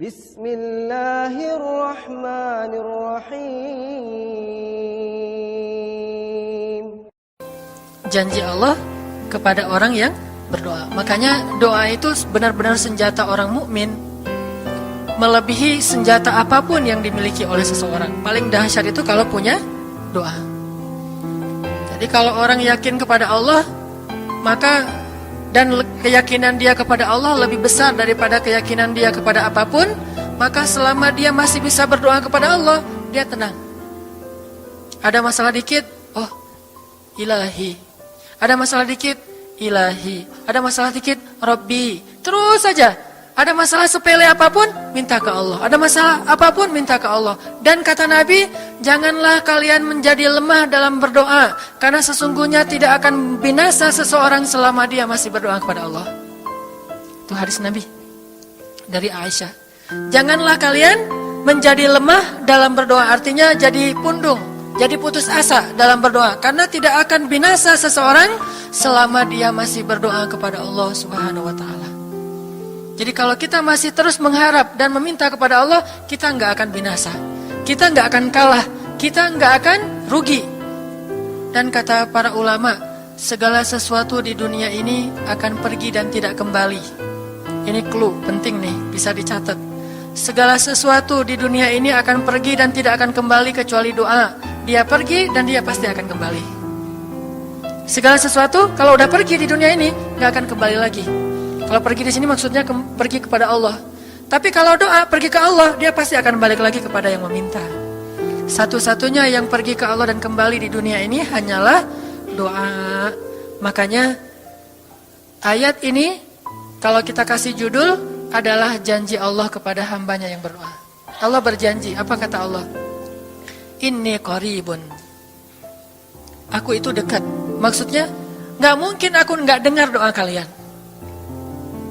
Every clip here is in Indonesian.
Bismillahirrahmanirrahim. Janji Allah kepada orang yang berdoa. Makanya doa itu benar-benar senjata orang mukmin, melebihi senjata apapun yang dimiliki oleh seseorang. Paling dahsyat itu kalau punya doa. Jadi kalau orang yakin kepada Allah, maka dan keyakinan dia kepada Allah lebih besar daripada keyakinan dia kepada apapun, maka selama dia masih bisa berdoa kepada Allah, dia tenang. Ada masalah dikit, oh Ilahi. Ada masalah dikit, Ilahi. Ada masalah dikit, Rabbi. Terus saja. Ada masalah sepele apapun, minta ke Allah. Ada masalah apapun, minta ke Allah. Dan kata Nabi, janganlah kalian menjadi lemah dalam berdoa, karena sesungguhnya tidak akan binasa seseorang selama dia masih berdoa kepada Allah. Itu hadis Nabi dari Aisyah. Janganlah kalian menjadi lemah dalam berdoa, artinya jadi pundung, jadi putus asa dalam berdoa, karena tidak akan binasa seseorang selama dia masih berdoa kepada Allah Subhanahu wa taala. Jadi kalau kita masih terus mengharap dan meminta kepada Allah, kita nggak akan binasa, kita nggak akan kalah, kita nggak akan rugi. Dan kata para ulama, segala sesuatu di dunia ini akan pergi dan tidak kembali. Ini clue penting nih, bisa dicatat. Segala sesuatu di dunia ini akan pergi dan tidak akan kembali kecuali doa. Dia pergi dan dia pasti akan kembali. Segala sesuatu kalau udah pergi di dunia ini nggak akan kembali lagi. Kalau pergi di sini maksudnya pergi kepada Allah. Tapi kalau doa pergi ke Allah, dia pasti akan balik lagi kepada yang meminta. Satu-satunya yang pergi ke Allah dan kembali di dunia ini hanyalah doa. Makanya ayat ini kalau kita kasih judul adalah janji Allah kepada hambanya yang berdoa. Allah berjanji, apa kata Allah? Inni qaribun. Aku itu dekat. Maksudnya gak mungkin aku gak dengar doa kalian.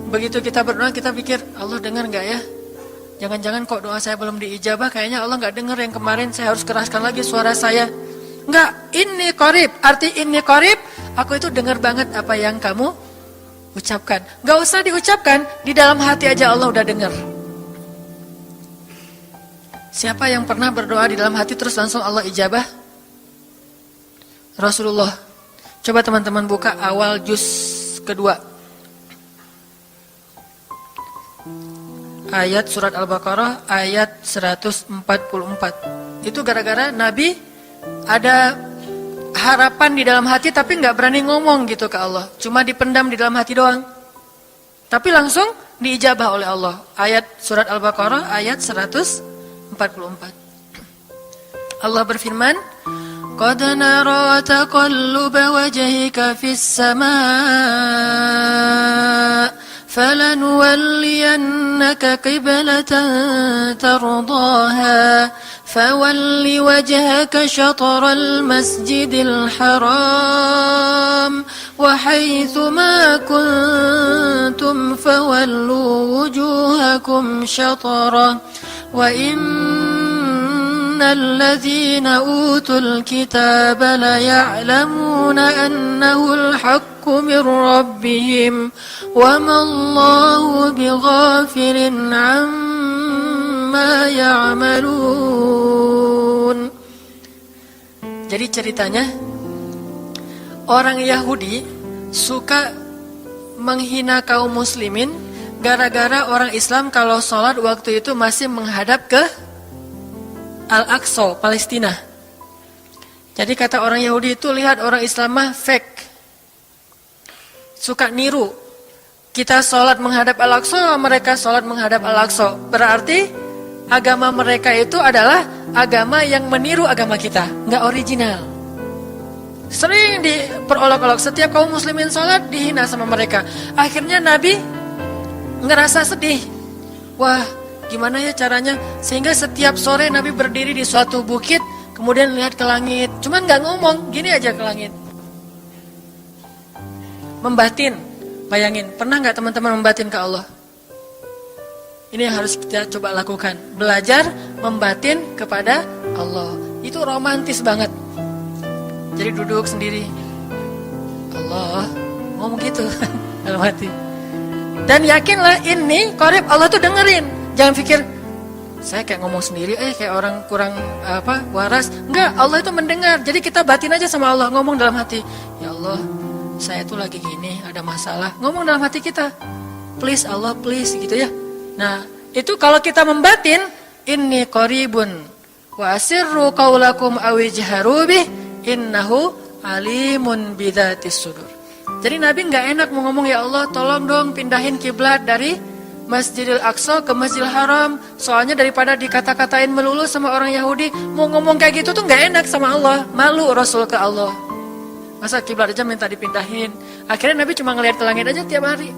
Begitu kita berdoa, kita pikir, Allah dengar gak ya? Jangan-jangan kok doa saya belum diijabah, kayaknya Allah gak dengar yang kemarin, saya harus keraskan lagi suara saya. Enggak, inni qarib. Arti inni qarib, aku itu dengar banget apa yang kamu ucapkan. Gak usah diucapkan, di dalam hati aja Allah udah dengar. Siapa yang pernah berdoa di dalam hati terus langsung Allah ijabah? Rasulullah. Coba teman-teman buka awal juz kedua. Ayat surat Al-Baqarah ayat 144. Itu gara-gara Nabi ada harapan di dalam hati tapi gak berani ngomong gitu ke Allah. Cuma dipendam di dalam hati doang. Tapi langsung diijabah oleh Allah. Ayat surat Al-Baqarah ayat 144. Allah berfirman, Qad nara taqalluba wajhika fis samaa فَلَنُوَلِّيَنَّكَ قِبْلَةً تَرْضَاهَا فَوَلِّ وَجْهَكَ شَطْرَ الْمَسْجِدِ الْحَرَامِ وَحَيْثُ مَا كُنْتُمْ فَوَلُّوا وُجُوهَكُمْ شَطْرَهُ وَإِنَّ الَّذِينَ أُوتُوا الْكِتَابَ لَيَعْلَمُونَ أَنَّهُ الْحَقُّ مِنْ رَبِّهِمْ وَمَا اللَّهُ بِغَافِلٍ عَمَّا يَعْمَلُونَ. Jadi ceritanya, orang Yahudi suka menghina kaum muslimin gara-gara orang Islam kalau sholat waktu itu masih menghadap ke Al-Aqsa, Palestina. Jadi kata orang Yahudi itu, lihat orang Islam mah fake, suka niru. Kita sholat menghadap Al-Aqsa, mereka sholat menghadap Al-Aqsa. Berarti agama mereka itu adalah agama yang meniru agama kita, nggak original. Sering diperolok-olok, setiap kaum muslimin sholat dihina sama mereka. Akhirnya Nabi ngerasa sedih. Wah, gimana ya caranya? Sehingga setiap sore Nabi berdiri di suatu bukit, kemudian lihat ke langit. Cuman nggak ngomong, gini aja ke langit. Membatin. Bayangin, pernah nggak teman-teman membatin ke Allah? Ini yang harus kita coba lakukan. Belajar membatin kepada Allah. Itu romantis banget. Jadi duduk sendiri. Allah, ngomong gitu dalam hati. Dan yakinlah ini qarib, Allah tuh dengerin. Jangan pikir saya kayak ngomong sendiri, kayak orang kurang waras. Enggak, Allah itu mendengar. Jadi kita batin aja sama Allah, ngomong dalam hati, ya Allah, saya tuh lagi gini, ada masalah. Ngomong dalam hati kita, please Allah, please, gitu ya. Nah, itu kalau kita membatin, inni qaribun wa asirru qaulakum awijharu bih innahu alimun bidzatis sudur. Jadi Nabi nggak enak mau ngomong, ya Allah, tolong dong pindahin kiblat dari Masjidil Aqsa ke Masjidil Haram. Soalnya daripada dikata-katain melulu sama orang Yahudi, mau ngomong kayak gitu tuh nggak enak sama Allah. Malu Rasul ke Allah. Masa kiblat aja minta dipindahin. Akhirnya Nabi cuma ngelihat ke langit aja tiap hari.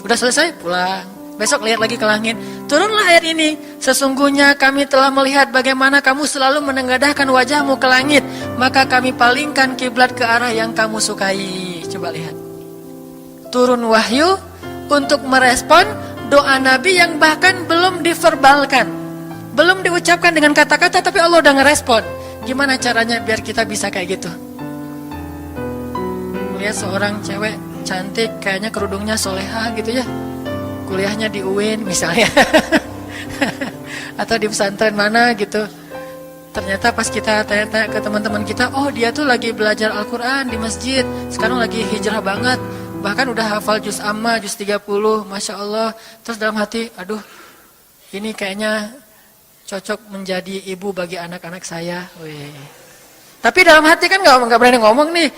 Udah selesai, pulang. Besok lihat lagi ke langit. Turunlah ayat ini. Sesungguhnya kami telah melihat bagaimana kamu selalu menengadahkan wajahmu ke langit. Maka kami palingkan kiblat ke arah yang kamu sukai. Coba lihat. Turun wahyu untuk merespon doa Nabi yang bahkan belum diverbalkan, belum diucapkan dengan kata-kata, tapi Allah udah ngerespon. Gimana caranya biar kita bisa kayak gitu? Lihat seorang cewek cantik, kayaknya kerudungnya soleha gitu ya, kuliahnya di UIN misalnya, atau di pesantren mana gitu. Ternyata pas kita tanya-tanya ke teman-teman kita, oh dia tuh lagi belajar Al-Quran di masjid, sekarang lagi hijrah banget. Bahkan udah hafal juz amma, juz 30, Masya Allah. Terus dalam hati, aduh, ini kayaknya cocok menjadi ibu bagi anak-anak saya. Wih. Tapi dalam hati kan gak berani ngomong nih.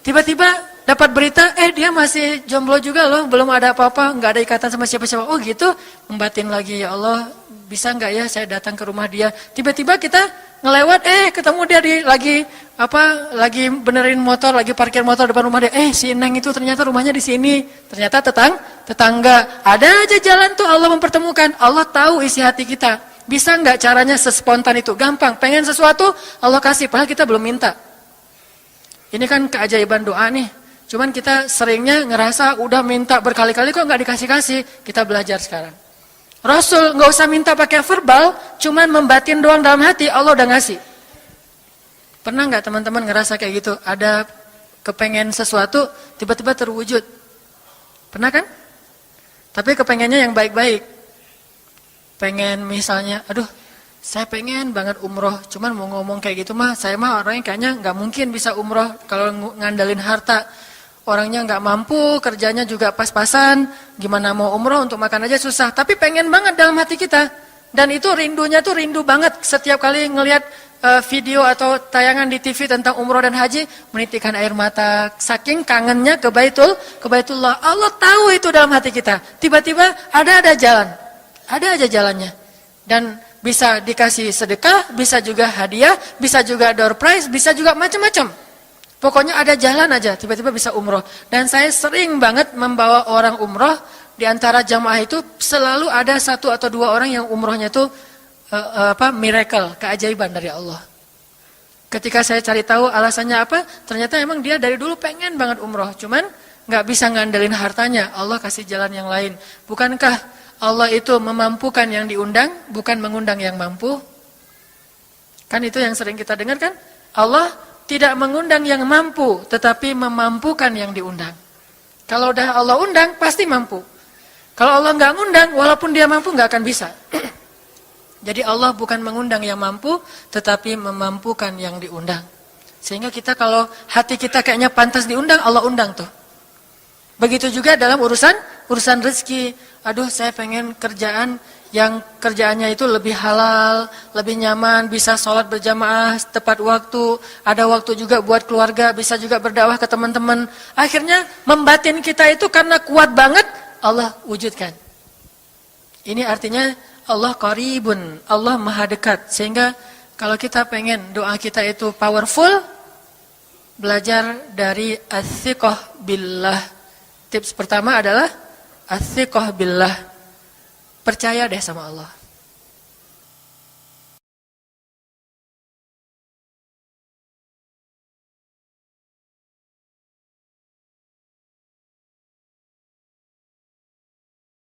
Tiba-tiba dapat berita, dia masih jomblo juga loh, belum ada apa-apa, gak ada ikatan sama siapa-siapa. Oh gitu, membatin lagi, ya Allah, bisa gak ya saya datang ke rumah dia. Tiba-tiba kita ngelewat, ketemu dia lagi benerin motor, lagi parkir motor depan rumah dia. Si Neng itu ternyata rumahnya di sini. Ternyata tetangga. Ada aja jalan tuh Allah mempertemukan. Allah tahu isi hati kita. Bisa nggak caranya sespontan itu? Gampang. Pengen sesuatu, Allah kasih. Padahal kita belum minta. Ini kan keajaiban doa nih. Cuman kita seringnya ngerasa udah minta berkali-kali kok nggak dikasih-kasih. Kita belajar sekarang. Rasul nggak usah minta pakai verbal, cuman membatin doang dalam hati, Allah udah ngasih. Pernah nggak teman-teman ngerasa kayak gitu? Ada kepengen sesuatu, tiba-tiba terwujud. Pernah kan? Tapi kepengennya yang baik-baik. Pengen misalnya, aduh, saya pengen banget umroh, cuman mau ngomong kayak gitu mah, saya mah orangnya kayaknya nggak mungkin bisa umroh kalau ngandalin harta. Orangnya nggak mampu, kerjanya juga pas-pasan, gimana mau umroh untuk makan aja susah. Tapi pengen banget dalam hati kita. Dan itu rindunya tuh rindu banget. Setiap kali ngelihat video atau tayangan di TV tentang umroh dan haji, menitikkan air mata. Saking kangennya ke Baitullah. Allah tahu itu dalam hati kita. Tiba-tiba ada jalan. Ada aja jalannya. Dan bisa dikasih sedekah, bisa juga hadiah, bisa juga door prize, bisa juga macam-macam. Pokoknya ada jalan aja, tiba-tiba bisa umroh. Dan saya sering banget membawa orang umroh. Di antara jamaah itu selalu ada 1 atau 2 orang yang umrohnya itu miracle, keajaiban dari Allah. Ketika saya cari tahu alasannya apa, ternyata emang dia dari dulu pengen banget umroh. Cuman gak bisa ngandelin hartanya, Allah kasih jalan yang lain. Bukankah Allah itu memampukan yang diundang, bukan mengundang yang mampu? Kan itu yang sering kita dengar kan? Allah tidak mengundang yang mampu, tetapi memampukan yang diundang. Kalau udah Allah undang, pasti mampu. Kalau Allah nggak ngundang, walaupun dia mampu nggak akan bisa. Jadi Allah bukan mengundang yang mampu, tetapi memampukan yang diundang. Sehingga kita kalau hati kita kayaknya pantas diundang, Allah undang tuh. Begitu juga dalam urusan rezeki. Aduh, saya pengen kerjaan yang kerjaannya itu lebih halal, lebih nyaman, bisa sholat berjamaah tepat waktu, ada waktu juga buat keluarga, bisa juga berdakwah ke teman-teman. Akhirnya membatin kita itu karena kuat banget, Allah wujudkan. Ini artinya Allah qaribun, Allah maha dekat. Sehingga kalau kita pengen doa kita itu powerful, belajar dari as-siqah billah. Tips pertama adalah as-siqah billah. Percaya deh sama Allah.